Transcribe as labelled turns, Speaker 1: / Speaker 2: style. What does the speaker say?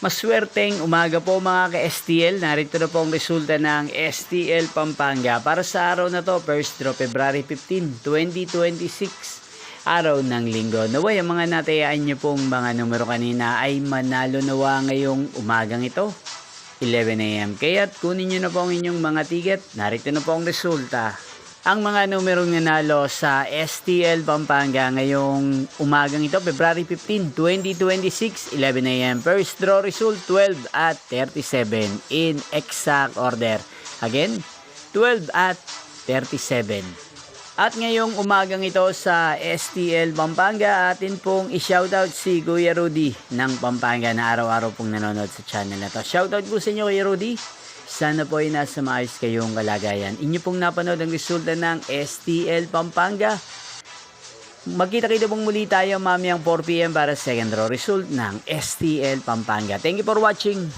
Speaker 1: Maswerteng umaga po mga ka-STL. Narito na po ang resulta ng STL Pampanga para sa araw na to, first draw February 15, 2026, araw ng linggo. Naway ang mga natayaan nyo pong mga numero kanina ay manalo nawa ngayong umagang ito, 11 AM. Kaya't kunin nyo na po ang inyong mga ticket. Narito na po ang resulta. Ang mga numerong nanalo sa STL Pampanga ngayong umagang ito, February 15, 2026, 11 AM. First draw result, 12 at 37 in exact order. Again, 12 at 37. At ngayong umagang ito sa STL Pampanga, atin pong i-shoutout si Kuya Rudy ng Pampanga na araw-araw pong nanonood sa channel na to. Shoutout po sa inyo, Kuya Rudy. Sana po ay nasa maayos kayong kalagayan. Inyo pong napanood ang resulta ng STL Pampanga. Magkita-kita pong muli tayo mamayang 4 PM para second draw result ng STL Pampanga. Thank you for watching.